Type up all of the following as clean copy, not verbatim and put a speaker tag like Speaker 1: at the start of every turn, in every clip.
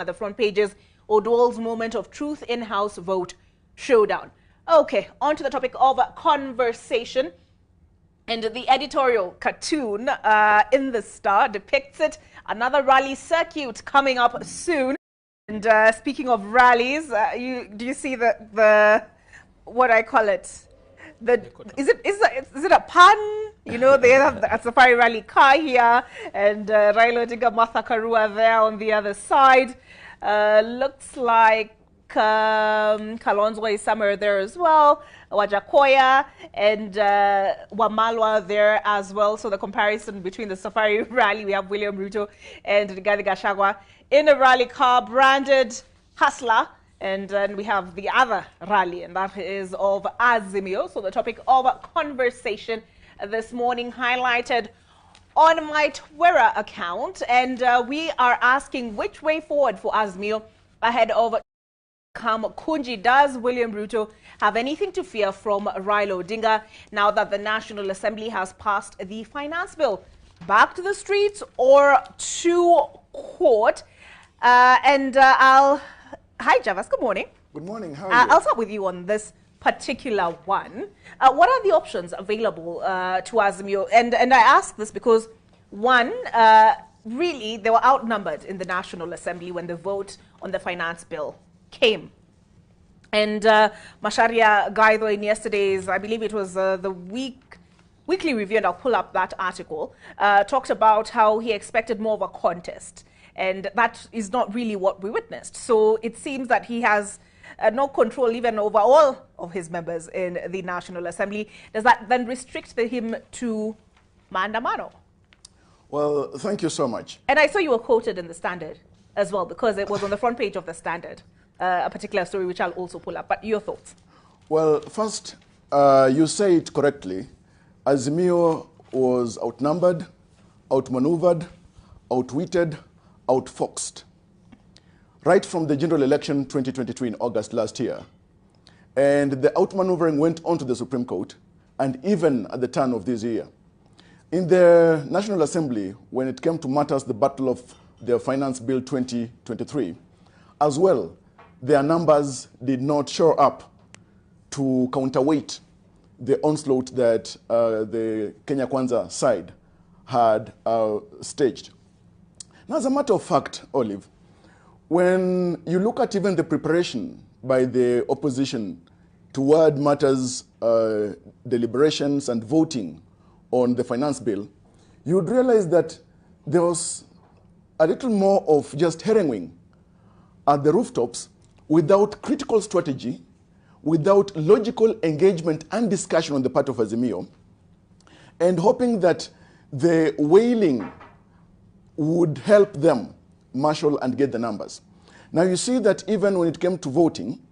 Speaker 1: At the front pages, Odwall's moment of truth in-house vote showdown. Okay, on to the topic of conversation. And the editorial cartoon in the Star depicts it. Another rally circuit coming up soon. And speaking of rallies, do you see the what I call it? Is it a pun? You know, they have a safari rally car here, and Raila Odinga, Karua there on the other side. Looks like Kalonzo is somewhere there as well, Wajakoya and Wamalwa there as well. So the comparison between the safari rally, we have William Ruto and Rigathi Gachagua in a rally car branded Hustler. And then we have the other rally, and that is of Azimio. So the topic of conversation this morning highlighted on my Twitter account. And we are asking which way forward for Azimio ahead of Kamukunji. Does William Ruto have anything to fear from Raila Odinga now that the National Assembly has passed the finance bill? Back to the streets or to court? Hi, Javas. Good morning.
Speaker 2: Good morning. How are you?
Speaker 1: I'll start with you on this particular one. What are the options available to Azimio? And I ask this because, one, really, they were outnumbered in the National Assembly when the vote on the finance bill came. And Macharia Gaidho in yesterday's, I believe it was the weekly review, and I'll pull up that article, talked about how he expected more of a contest. And that is not really what we witnessed. So it seems that he has no control even over all of his members in the National Assembly. Does that then restrict him to Maandamano?
Speaker 2: Well, thank you so much.
Speaker 1: And I saw you were quoted in the Standard as well, because it was on the front page of the Standard, a particular story which I'll also pull up. But your thoughts?
Speaker 2: Well, first, you say it correctly. Azimio was outnumbered, outmaneuvered, outwitted, outfoxed, right from the general election 2022 in August last year. And the outmaneuvering went on to the Supreme Court, and even at the turn of this year. In the National Assembly, when it came to matters, the battle of the Finance Bill 2023, as well, their numbers did not show up to counterweight the onslaught that the Kenya Kwanza side had staged. Now, as a matter of fact, Olive, when you look at even the preparation by the opposition toward matters, deliberations and voting on the finance bill, you would realize that there was a little more of just haranguing at the rooftops without critical strategy, without logical engagement and discussion on the part of Azimio, and hoping that the wailing would help them marshal and get the numbers. Now you see that even when it came to voting,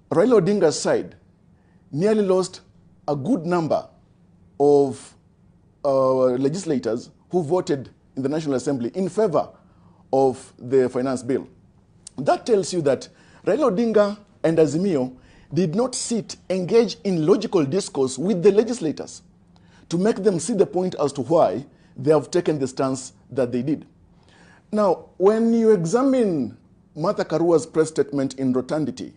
Speaker 2: Raila Odinga's side nearly lost a good number of legislators who voted in the National Assembly in favor of the finance bill. That tells you that Raila Odinga and Azimio did not engage in logical discourse with the legislators to make them see the point as to why they have taken the stance that they did. Now, when you examine Karua's press statement in rotundity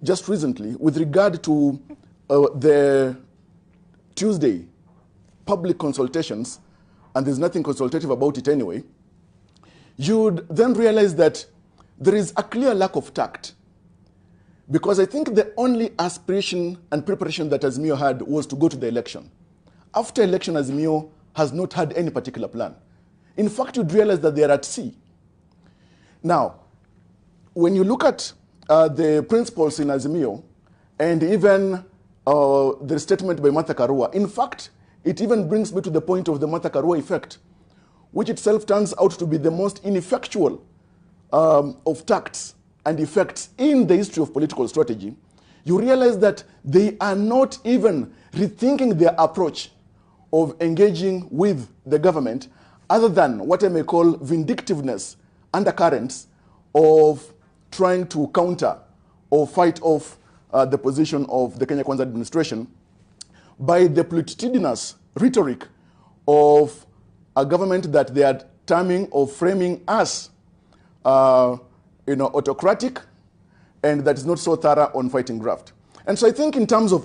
Speaker 2: just recently with regard to the Tuesday public consultations, and there's nothing consultative about it anyway, you'd then realize that there is a clear lack of tact. Because I think the only aspiration and preparation that Azimio had was to go to the election. After election, Azimio has not had any particular plan. In fact, you'd realize that they are at sea. Now, when you look at the principles in Azimio, and even the statement by Karua, in fact, it even brings me to the point of the Karua effect, which itself turns out to be the most ineffectual of tacts and effects in the history of political strategy. You realize that they are not even rethinking their approach of engaging with the government, other than what I may call vindictiveness undercurrents of trying to counter or fight off the position of the Kenya Kwanza administration by the platitudinous rhetoric of a government that they are terming or framing as autocratic, and that is not so thorough on fighting graft. And so I think in terms of